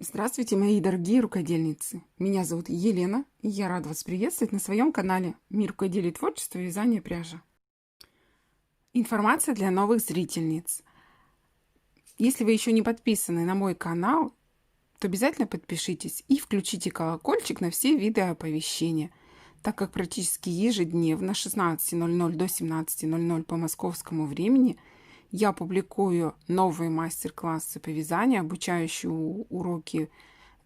Здравствуйте, мои дорогие рукодельницы! Меня зовут Елена, и я рада вас приветствовать на своем канале «Мир рукоделия и творчества и вязания пряжи». Информация для новых зрительниц. Если вы еще не подписаны на мой канал, то обязательно подпишитесь и включите колокольчик на все виды оповещения, так как практически ежедневно с 16:00 до 17:00 по московскому времени я публикую новые мастер-классы по вязанию, обучающие уроки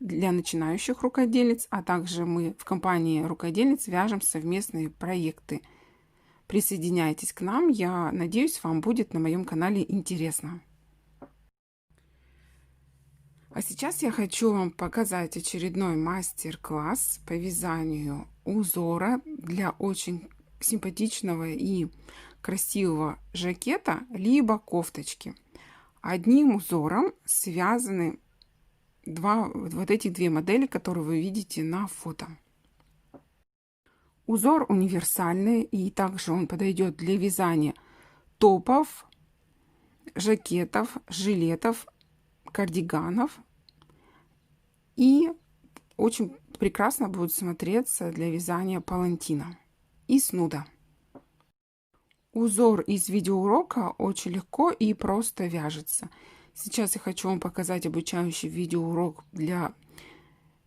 для начинающих рукодельниц, а также мы в компании рукодельниц вяжем совместные проекты. Присоединяйтесь к нам, я надеюсь, вам будет на моем канале интересно. А сейчас я хочу вам показать очередной мастер-класс по вязанию узора для очень симпатичного и красивого жакета, либо кофточки. Одним узором связаны вот эти две модели, которые вы видите на фото. Узор универсальный, и также он подойдет для вязания топов, жакетов, жилетов, кардиганов. И очень прекрасно будет смотреться для вязания палантина и снуда. Узор из видеоурока очень легко и просто вяжется. Сейчас я хочу вам показать обучающий видеоурок для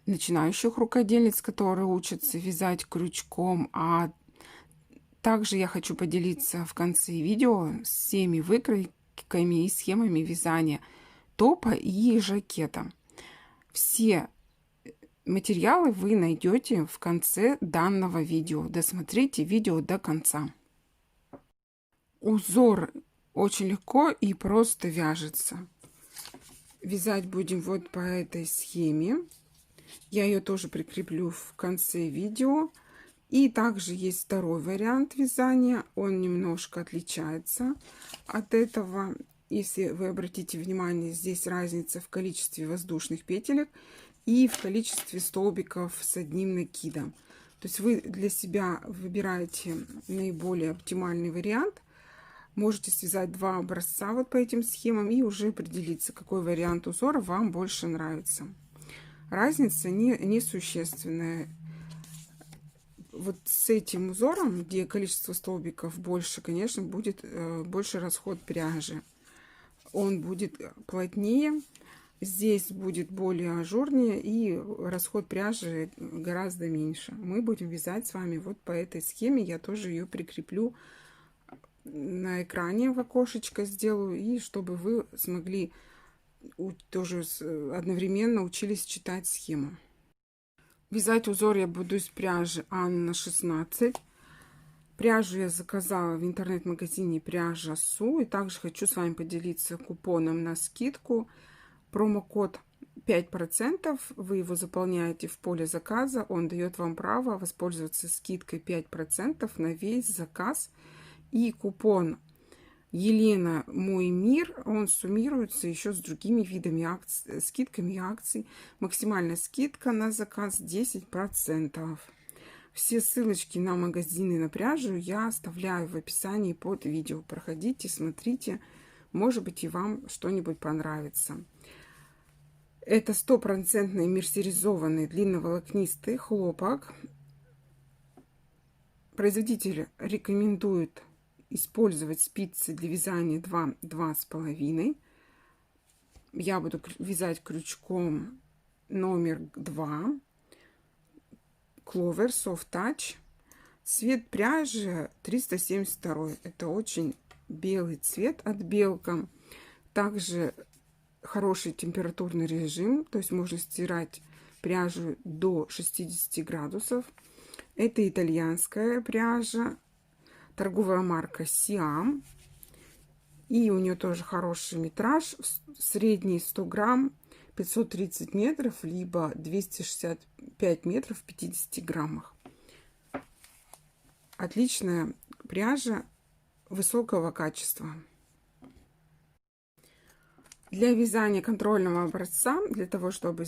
начинающих рукодельниц, которые учатся вязать крючком. А также я хочу поделиться в конце видео с всеми выкройками и схемами вязания топа и жакета. Все материалы вы найдете в конце данного видео. Досмотрите видео до конца. Узор очень легко и просто вяжется. Вязать будем вот по этой схеме. Я ее тоже прикреплю в конце видео. И также есть второй вариант вязания. Он немножко отличается от этого. Если вы обратите внимание, здесь разница в количестве воздушных петелек и в количестве столбиков с одним накидом. То есть вы для себя выбираете наиболее оптимальный вариант. Можете связать два образца вот по этим схемам и уже определиться, какой вариант узора вам больше нравится. Разница несущественная. Вот с этим узором, где количество столбиков больше, конечно, будет больше расход пряжи. Он будет плотнее, здесь будет более ажурнее и расход пряжи гораздо меньше. Мы будем вязать с вами вот по этой схеме. Я тоже ее прикреплю на экране, в окошечко сделаю, и чтобы вы смогли тоже одновременно учились читать схему. Вязать узор я буду из пряжи Анна 16. Пряжу я заказала в интернет-магазине Пряжа Су. И также хочу с вами поделиться купоном на скидку. Промокод 5%. Вы его заполняете в поле заказа. Он дает вам право воспользоваться скидкой 5% на весь заказ. И купон Елена Мой Мир, он суммируется еще с другими видами скидками и акций. Максимальная скидка на заказ 10%. Все ссылочки на магазины на пряжу я оставляю в описании под видео. Проходите, смотрите, может быть, и вам что-нибудь понравится. Это 100% мерсеризованный длинноволокнистый хлопок. Производитель рекомендует использовать спицы для вязания 2-2,5. Я буду вязать крючком номер 2. Clover Soft Touch. Цвет пряжи 372. Это очень белый цвет от Белка. Также хороший температурный режим. То есть можно стирать пряжу до 60 градусов. Это итальянская пряжа. Торговая марка Siam. И у нее тоже хороший метраж. Средний 100 грамм 530 метров, либо 265 метров в 50 граммах. Отличная пряжа высокого качества. Для вязания контрольного образца, для того, чтобы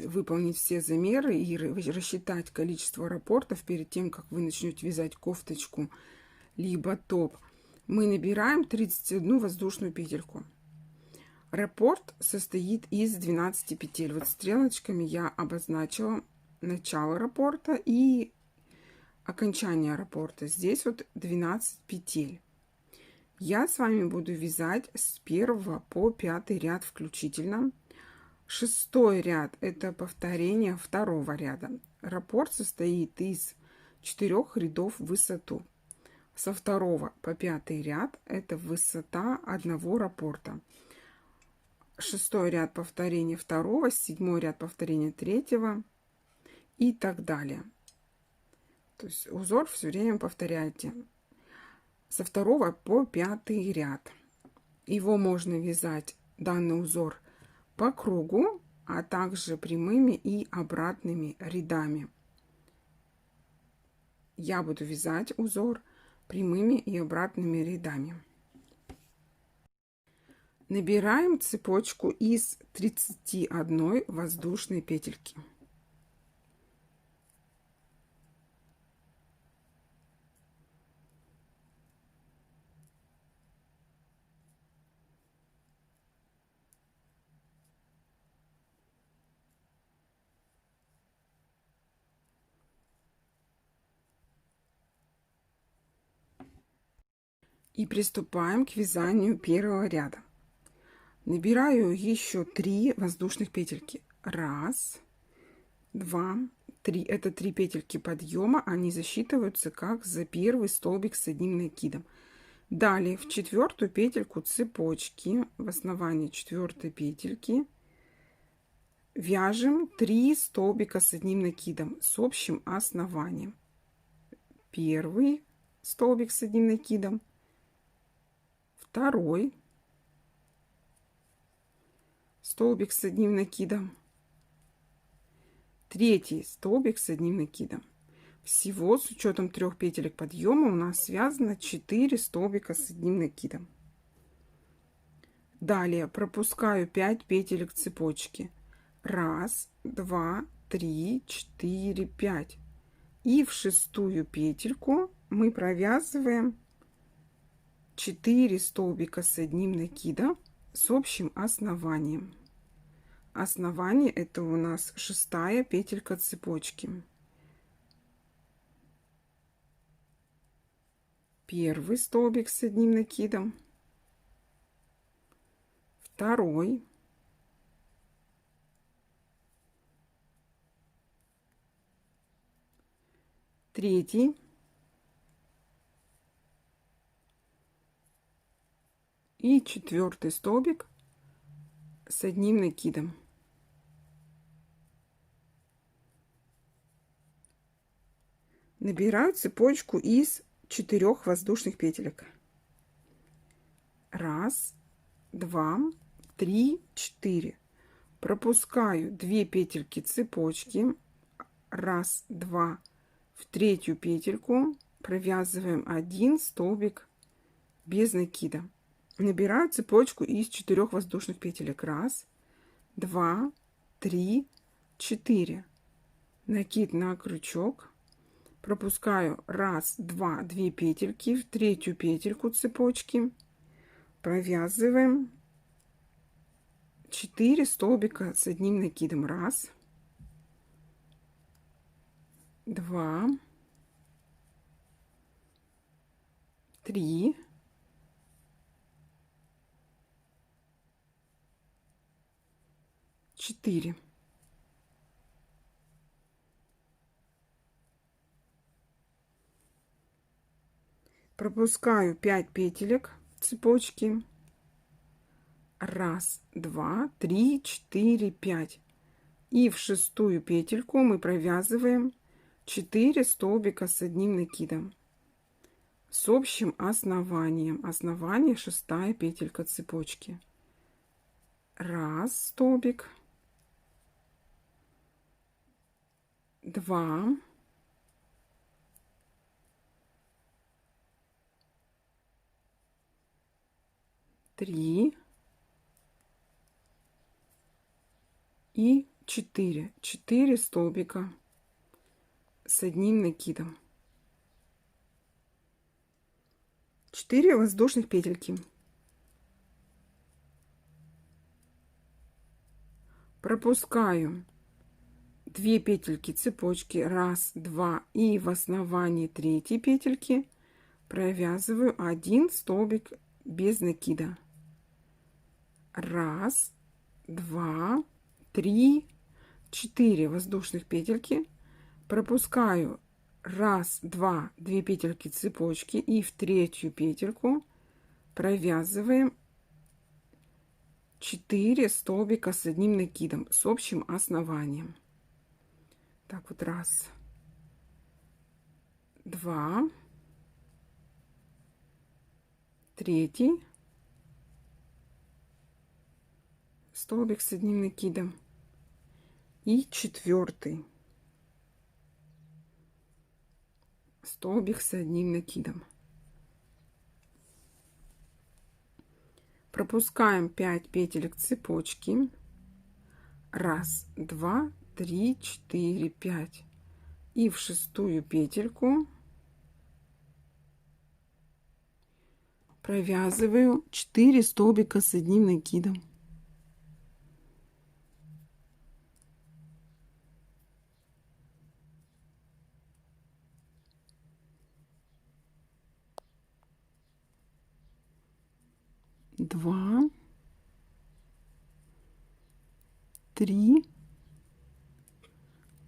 выполнить все замеры и рассчитать количество раппортов перед тем, как вы начнете вязать кофточку либо топ, мы набираем 31 воздушную петельку. Раппорт состоит из 12 петель. Вот стрелочками я обозначила начало раппорта и окончание раппорта. Здесь вот 12 петель. Я с вами буду вязать с 1 по 5 ряд включительно. 6 ряд — это повторение 2 ряда. Раппорт состоит из 4 рядов в высоту. Со 2 по 5 ряд это высота одного раппорта. 6 ряд повторения 2, 7 ряд повторения 3 и так далее. То есть узор все время повторяйте со 2 по 5 ряд. Его можно вязать, данный узор, по кругу, а также прямыми и обратными рядами. Я буду вязать узор прямыми и обратными рядами. Набираем цепочку из 31 воздушной петельки. И приступаем к вязанию первого ряда. Набираю еще 3 воздушных петельки. 1, 2, 3. Это 3 петельки подъема. Они засчитываются как за первый столбик с одним накидом. Далее в 4 петельку цепочки в основании 4 петельки вяжем 3 столбика с одним накидом с общим основанием. Первый столбик с одним накидом, второй столбик с одним накидом, третий столбик с одним накидом. Всего с учетом 3 петелек подъема у нас связано 4 столбика с одним накидом. Далее пропускаю 5 петелек цепочки. 1, 2, 3, 4, 5. И в 6 петельку мы провязываем 4 столбика с одним накидом с общим основанием. Основание — это у нас 6 петелька цепочки. Первый столбик с одним накидом, второй, третий и 4 столбик с одним накидом. Набираю цепочку из 4 воздушных петелек. 1, 2, 3, 4. Пропускаю 2 петельки цепочки. 1, 2. В 3 петельку провязываем 1 столбик без накида. Набираю цепочку из 4 воздушных петелек. 1, 2, 3, 4. Накид на крючок. Пропускаю 1, 2, 2 петельки в 3 петельку цепочки. Провязываем 4 столбика с одним накидом. 1, 2, 3, 4. Пропускаю 5 петелек цепочки. 1, 2, 3, 4, 5. И в 6 петельку мы провязываем 4 столбика с одним накидом с общим основанием. Основание — 6 петелька цепочки. 1 столбик, 2, 3 и 4. 4 столбика с одним накидом. 4 воздушных петельки. Пропускаю 2 петельки цепочки, 1, 2, и в основании 3 петельки провязываю 1 столбик без накида. 1, 2, 3, 4 воздушных петельки. Пропускаю 1, 2, 2 петельки цепочки, и в 3 петельку провязываем 4 столбика с одним накидом с общим основанием. Так вот, 1, 2, 3 столбик с одним накидом и 4 столбик с одним накидом. Пропускаем 5 петелек цепочки. 1, 2, 3, 4, 5. И в 6 петельку провязываю 4 столбика с одним накидом. Два, 3,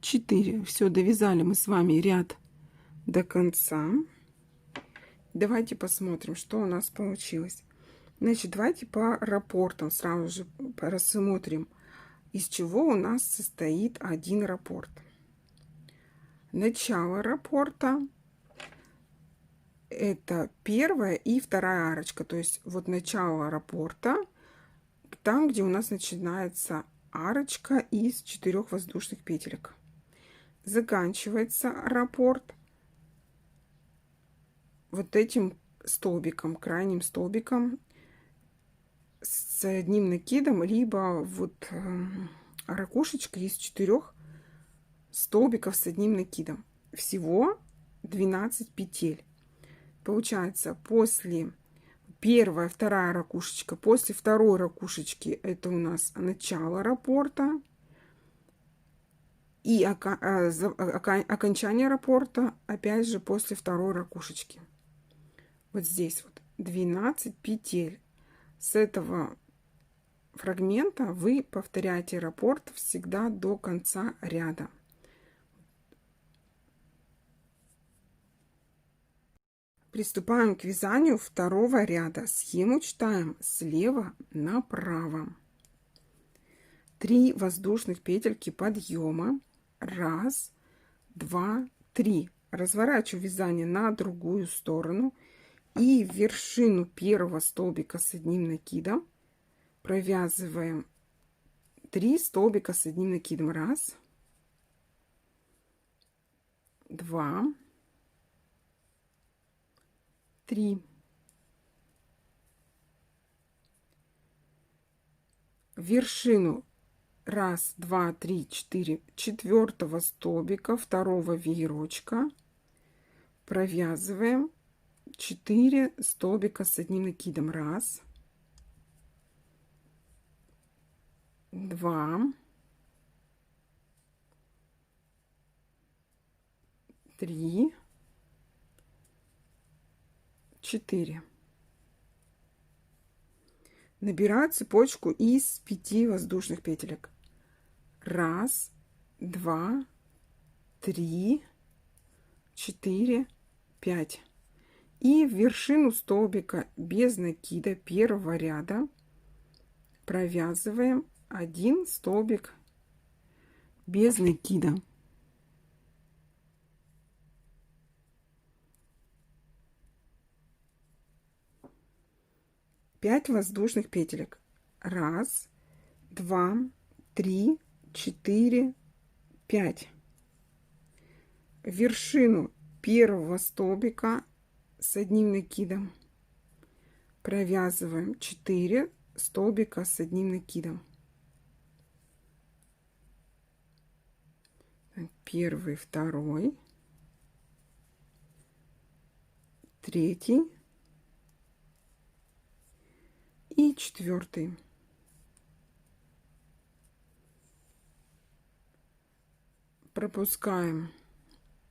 4. Все, довязали мы с вами ряд до конца. Давайте посмотрим, что у нас получилось. Значит, давайте по раппортам сразу же рассмотрим, из чего у нас состоит один раппорт. Начало раппорта — это первая и вторая арочка. То есть вот начало раппорта, там, где у нас начинается арочка из 4 воздушных петелек. Заканчивается раппорт вот этим столбиком, крайним столбиком с одним накидом, либо вот ракушечка из 4 столбиков с одним накидом. Всего 12 петель. Получается, после первая, вторая ракушечка, после второй ракушечки это у нас начало раппорта. И окончание раппорта опять же после второй ракушечки. Вот здесь вот 12 петель. С этого фрагмента вы повторяете раппорт всегда до конца ряда. Приступаем к вязанию второго ряда. Схему читаем слева направо. 3 воздушных петельки подъема. 1, 2, 3. Разворачиваю вязание на другую сторону. И в вершину первого столбика с одним накидом провязываем 3 столбика с одним накидом. 1, 2, 3. В вершину 1, 2, 3, 4 четвертого столбика второго веерочка провязываем 4 столбика с одним накидом. 1, 2, 3, 4. Набираю цепочку из 5 воздушных петелек. 1, 2, 3, 4, 5. И в вершину столбика без накида первого ряда провязываем 1 столбик без накида. 5 воздушных петелек. 1, 2, 3, 4, 5. В вершину первого столбика с одним накидом провязываем 4 столбика с одним накидом. Первый, второй, третий и 4. пропускаем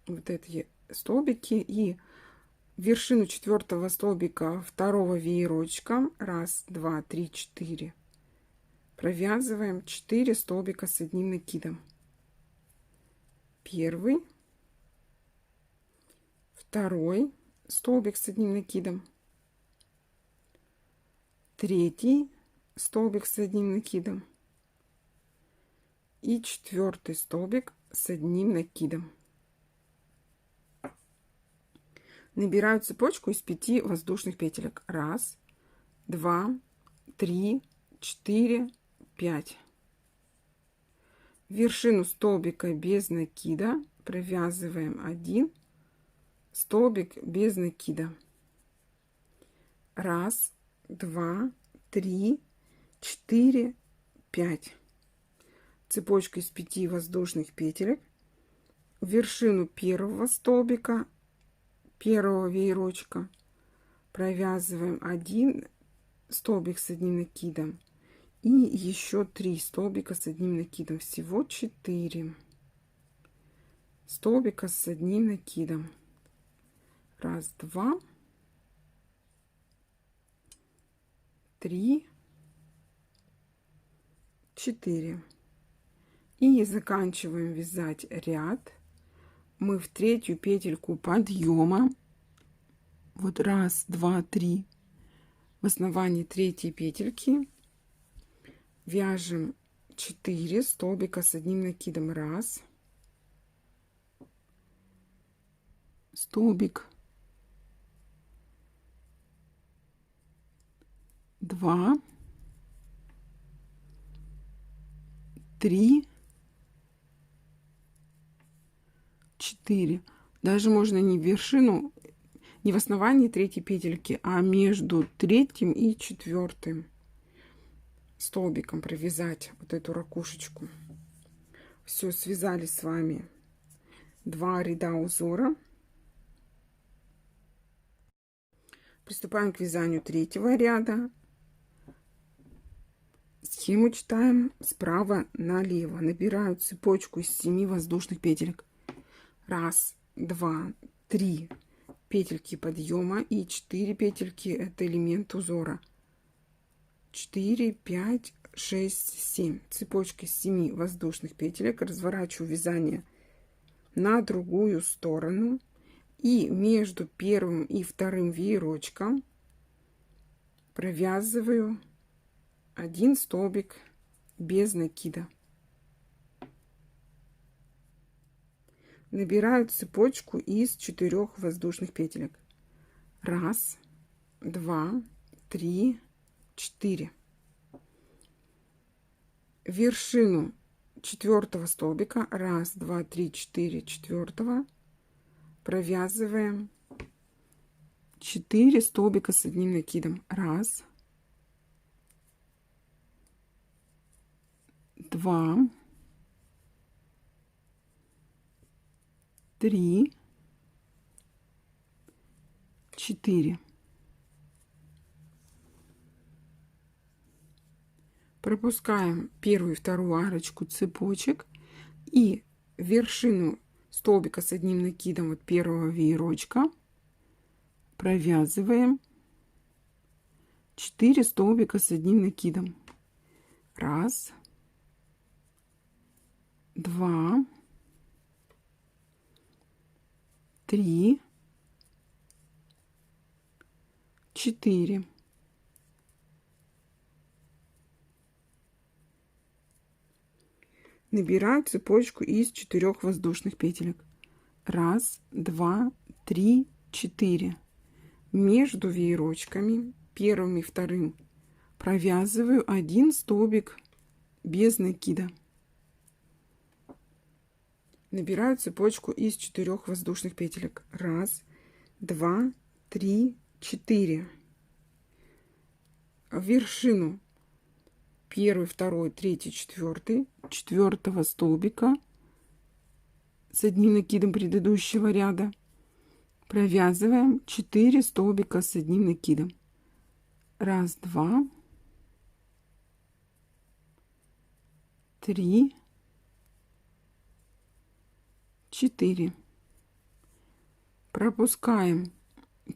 вот эти столбики и вершину 4-го столбика 2-го веерочка 1, 2, 3, 4 провязываем 4 столбика с одним накидом. Первый, второй столбик с одним накидом, третий столбик с одним накидом и 4-й столбик с одним накидом. Набираю цепочку из 5 воздушных петелек. 1, 2, 3, 4, 5. Вершину столбика без накида провязываем 1 столбик без накида. 1, 2, 3, 4, 5. Цепочка из 5 воздушных петелек. В вершину первого столбика, первого веерочка провязываем 1 столбик с одним накидом и еще 3 столбика с одним накидом. Всего 4 столбика с одним накидом. 1, 2, 3, 4. И заканчиваем вязать ряд. Мы в 3-ю петельку подъема, вот 1, 2, 3, в основании 3-й петельки вяжем 4 столбика с одним накидом. 1 столбик, 2, 3, 4. Даже можно не в вершину, не в основании 3-й петельки, а между 3-м и 4-м столбиком провязать вот эту ракушечку. Все, связали с вами 2 ряда узора. Приступаем к вязанию 3-го ряда. Схему читаем справа налево. Набираю цепочку из 7 воздушных петелек. 1, 2, 3 петельки подъема и 4 петельки — это элемент узора. 4, 5, 6, 7. Цепочка из 7 воздушных петелек. Разворачиваю вязание на другую сторону. И между первым и вторым веерочком провязываю 1 столбик без накида. Набираю цепочку из 4 воздушных петелек. 1, 2, 3, 4. Вершину 4-го столбика 1, 2, 3, 4, 4 провязываем 4 столбика с одним накидом. 1, 2, 3, 4. Пропускаем первую и вторую арочку цепочек и вершину столбика с одним накидом от первого веерочка провязываем 4 столбика с одним накидом. 1, 2, 3, 4. Набираю цепочку из 4 воздушных петелек. 1, 2, 3, 4. Между веерочками первым и вторым провязываю 1 столбик без накида. Набираю цепочку из 4 воздушных петелек. 1, 2, 3, 4. В вершину 1, 2, 3, 4, 4 столбика с одним накидом предыдущего ряда провязываем 4 столбика с одним накидом. 1, 2, 3, 4. Пропускаем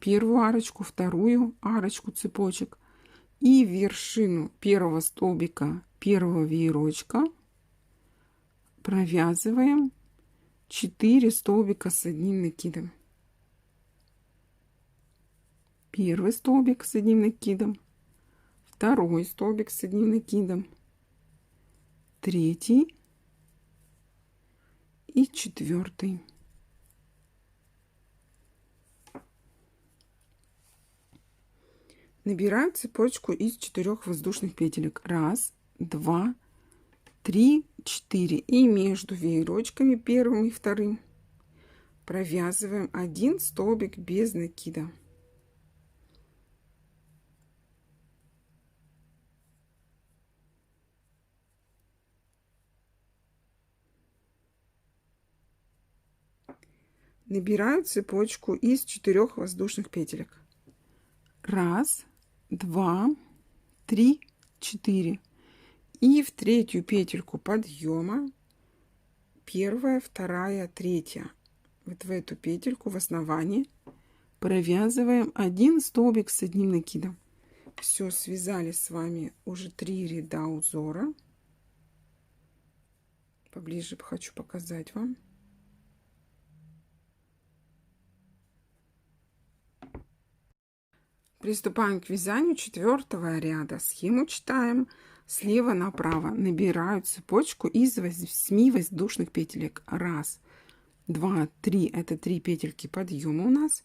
первую арочку, вторую арочку цепочек и вершину первого столбика первого веерочка провязываем 4 столбика с одним накидом. Первый столбик с одним накидом, второй столбик с одним накидом, третий и четвертый. Набираю цепочку из 4 воздушных петелек. 1, 2, 3, 4. И между веерочками первым и вторым провязываем 1 столбик без накида. Набираю цепочку из 4 воздушных петелек. 1, 2, 3, 4. И в третью петельку подъема, первая, вторая, третья. Вот в эту петельку в основании провязываем 1 столбик с одним накидом. Все, связали с вами уже 3 ряда узора. Поближе хочу показать вам. Приступаем к вязанию 4-го ряда. Схему читаем слева направо. Набираю цепочку из 8 воздушных петелек. 1, 2, 3. Это 3 петельки подъема у нас.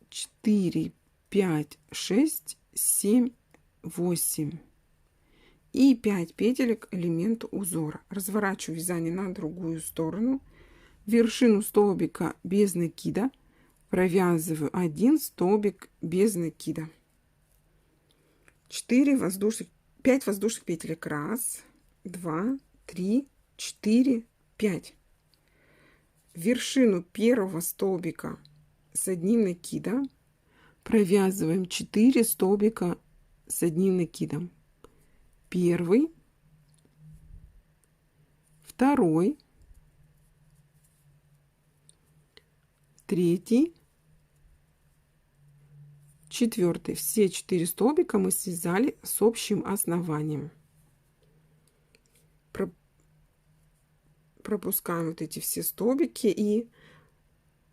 4, 5, 6, 7, 8. И 5 петелек элемента узора. Разворачиваю вязание на другую сторону. Вершину столбика без накида провязываю 1 столбик без накида. 5 воздушных петелек. 1, 2, 3, 4, 5. Вершину первого столбика с одним накидом провязываем 4 столбика с одним накидом. Первый, второй, третий, четвертый. Все 4 столбика мы связали с общим основанием. Пропускаем вот эти все столбики и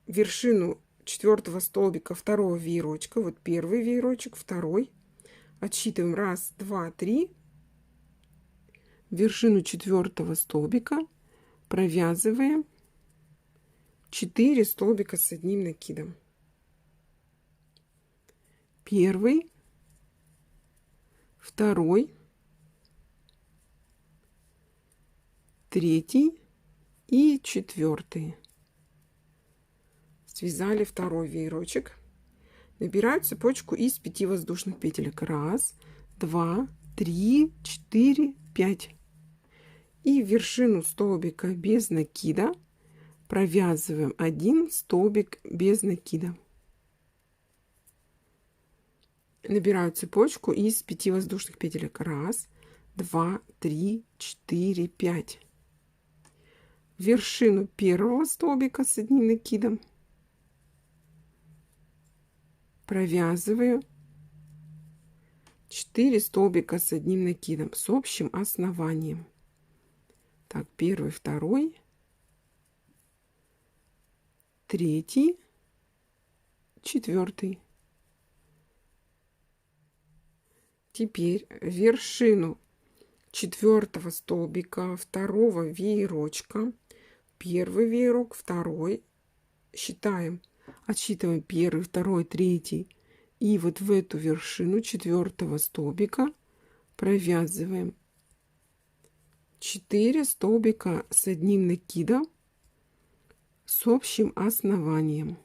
вершину 4-го столбика второго веерочка, вот первый веерочек, второй, отсчитываем 1, 2, 3, вершину 4-го столбика провязываем 4 столбика с одним накидом. Первый, второй, третий и четвертый. Связали второй веерочек. Набираю цепочку из 5 воздушных петелек. 1, 2, 3, 4, 5. И вершину столбика без накида провязываем 1 столбик без накида. Набираю цепочку из 5 воздушных петелек. 1, 2, 3, 4, 5. Вершину первого столбика с одним накидом провязываю 4 столбика с одним накидом с общим основанием. Так, первый, второй, третий, четвертый. Теперь вершину 4-го столбика второго веерочка, первый веерок, второй, считаем, отсчитываем первый, второй, третий, и вот в эту вершину 4-го столбика провязываем 4 столбика с одним накидом с общим основанием.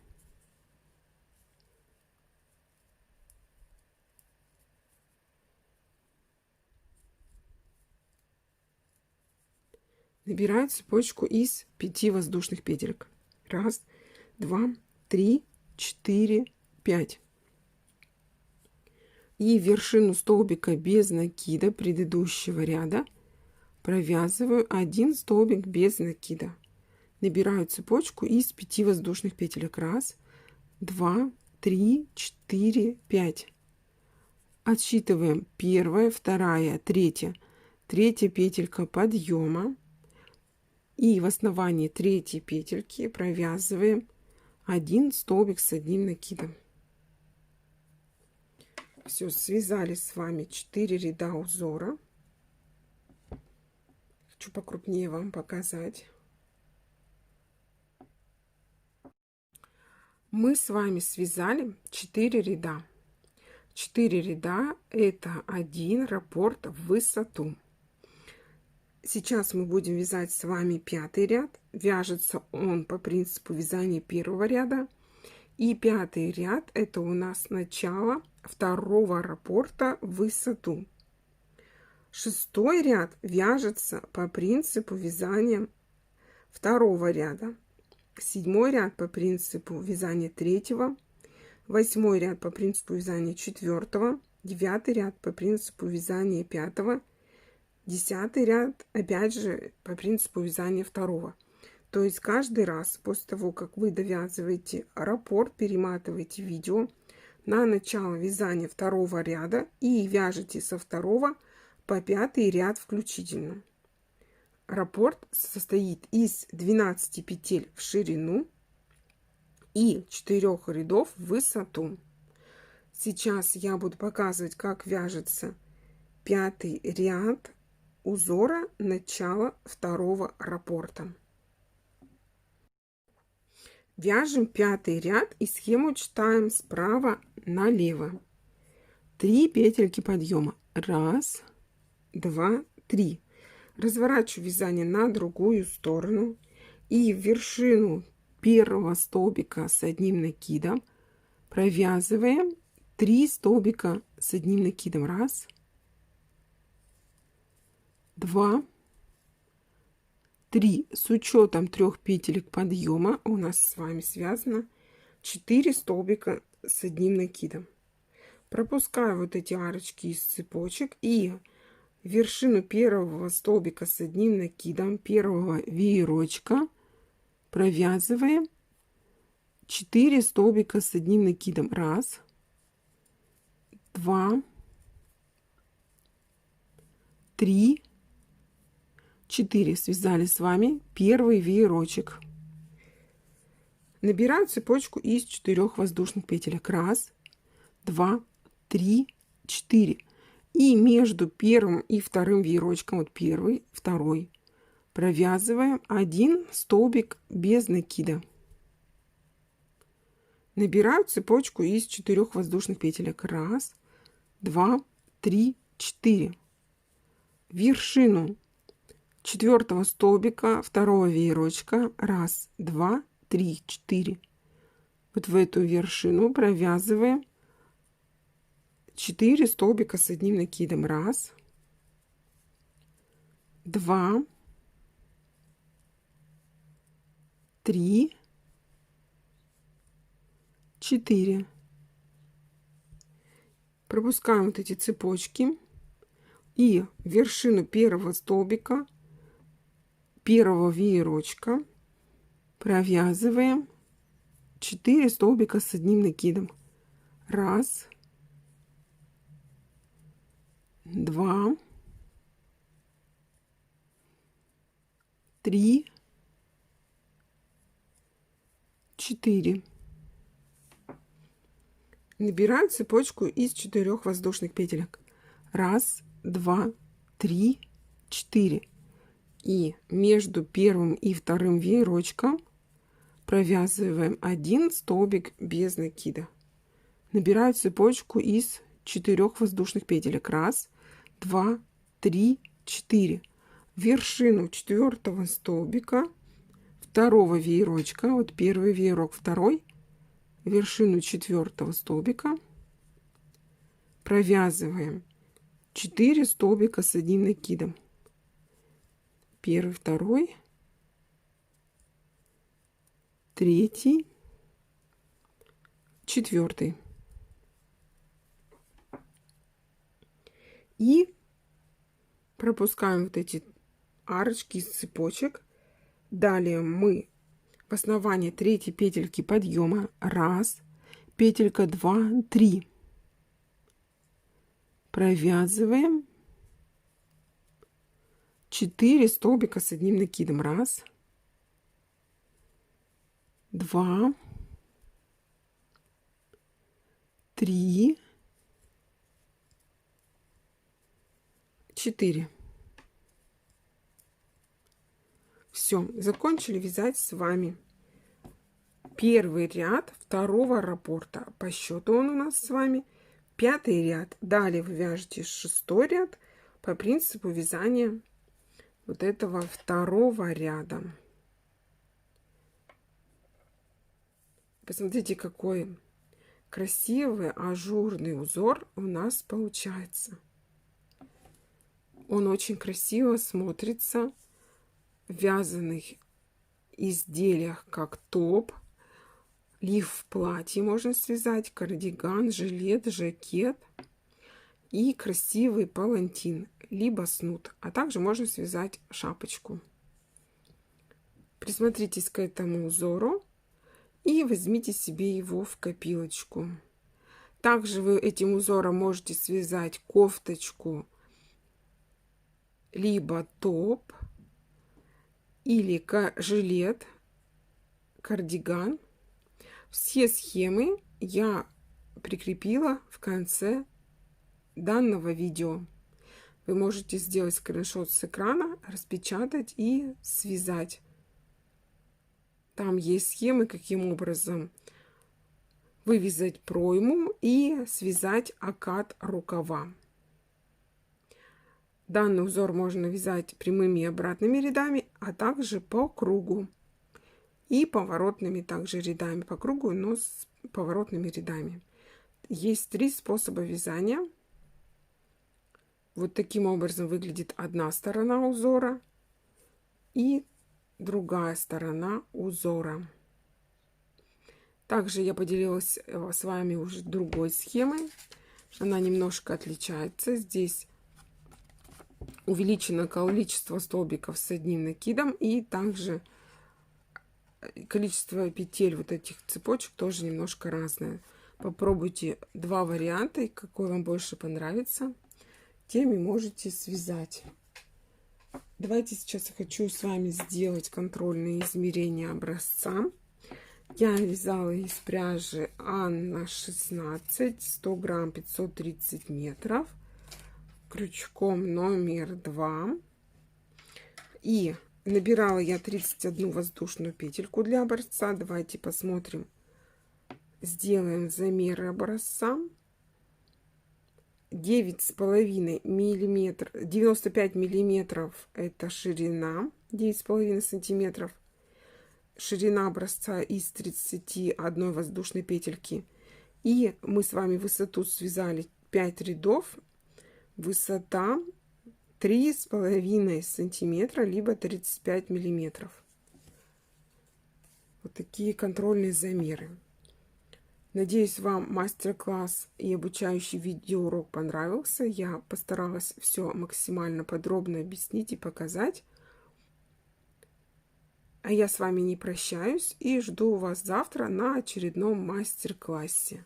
Набираю цепочку из 5 воздушных петелек. 1, 2, 3, 4, 5. И вершину столбика без накида предыдущего ряда провязываю 1 столбик без накида. Набираю цепочку из 5 воздушных петелек. 1, 2, 3, 4, 5. Отсчитываем 1, 2, 3. Третья петелька подъема. И в основании третьей петельки провязываем 1 столбик с одним накидом. Все, связали с вами 4 ряда узора. Хочу покрупнее вам показать. Мы с вами связали 4 ряда. 4 ряда — это один раппорт в высоту. Сейчас мы будем вязать с вами 5-й ряд. Вяжется он по принципу вязания первого ряда. И 5-й ряд — это у нас начало 2-го раппорта в высоту. 6-й ряд вяжется по принципу вязания 2-го ряда. 7-й ряд по принципу вязания 3-го. 8-й ряд по принципу вязания 4-го. 9-й ряд по принципу вязания 5-го. 10-й ряд опять же по принципу вязания 2-го. То есть каждый раз после того, как вы довязываете раппорт, перематываете видео на начало вязания 2-го ряда и вяжете со 2-го по 5-й ряд включительно. Раппорт состоит из 12 петель в ширину и 4 рядов в высоту. Сейчас я буду показывать, как вяжется 5-й ряд узора начала 2-го раппорта. Вяжем 5-й ряд и схему читаем справа налево. 3 петельки подъема. 1, 2, 3. Разворачиваю вязание на другую сторону и в вершину первого столбика с одним накидом провязываем 3 столбика с одним накидом. 1, 2, 3. С учетом 3 петелек подъема у нас с вами связано 4 столбика с одним накидом. Пропускаю вот эти арочки из цепочек и вершину первого столбика с одним накидом первого веерочка провязываем 4 столбика с одним накидом. 1, 2, 3, 4. Связали с вами первый веерочек. Набираю цепочку из 4 воздушных петелек. 1, 2, 3, 4. И между первым и вторым веерочком, вот первый, второй, провязываем 1 столбик без накида. Набираю цепочку из 4 воздушных петелек. 1, 2, 3, 4. Вершину 4 столбика 2 веерочка. 1, 2, 3, 4. Вот в эту вершину провязываем 4 столбика с одним накидом. 1, 2, 3, 4. Пропускаем вот эти цепочки и вершину первого столбика первого веерочка провязываем 4 столбика с одним накидом. 1, 2, 3, 4. Набираю цепочку из 4 воздушных петелек. 1, 2, 3, 4. И между первым и вторым веерочком провязываем 1 столбик без накида. Набираю цепочку из 4 воздушных петелек. 1, 2, 3, 4. Вершину 4 столбика 2 веерочка, вот первый веерок, второй, вершину 4 столбика провязываем 4 столбика с одним накидом. Первый, второй, третий, 4. И пропускаем вот эти арочки из цепочек Далее мы в основании третьей петельки подъема 1, петелька 2, 3. Провязываем 4 столбика с одним накидом. 1, 2, 3, 4. Все, закончили вязать с вами первый ряд второго раппорта. По счету он у нас с вами 5-й ряд. Далее вы вяжете 6-й ряд по принципу вязания вот этого второго ряда. Посмотрите, какой красивый ажурный узор у нас получается. Он очень красиво смотрится в вязаных изделиях, как топ, лиф в платье можно связать, кардиган, жилет, жакет и красивый палантин, либо снуд. А также можно связать шапочку. Присмотритесь к этому узору и возьмите себе его в копилочку. Также вы этим узором можете связать кофточку, либо топ, или жилет, кардиган. Все схемы я прикрепила в конце данного видео. Вы можете сделать скриншот с экрана, распечатать и связать. Там есть схемы, каким образом вывязать пройму и связать окат рукава. Данный узор можно вязать прямыми и обратными рядами, а также по кругу. И поворотными также рядами по кругу, но с поворотными рядами. Есть 3 способа вязания. Вот таким образом выглядит одна сторона узора и другая сторона узора. Также я поделилась с вами уже другой схемой. Она немножко отличается. Здесь увеличено количество столбиков с одним накидом, и также количество петель вот этих цепочек тоже немножко разное. Попробуйте 2 варианта, и какой вам больше понравится, теми можете связать. Давайте сейчас я хочу с вами сделать контрольные измерения образца. Я вязала из пряжи Анна 16, 100 грамм, 530 метров. Крючком номер 2. И набирала я 31 воздушную петельку для образца. Давайте посмотрим. Сделаем замеры образца. 9,5 миллиметров, 95 миллиметров это ширина, 9,5 сантиметров. Ширина образца из 31 воздушной петельки. И мы с вами высоту связали 5 рядов. Высота 3,5 сантиметра, либо 35 миллиметров. Вот такие контрольные замеры. Надеюсь, вам мастер-класс и обучающий видеоурок понравился. Я постаралась все максимально подробно объяснить и показать. А я с вами не прощаюсь и жду вас завтра на очередном мастер-классе.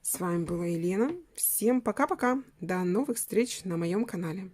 С вами была Елена. Всем пока-пока. До новых встреч на моем канале.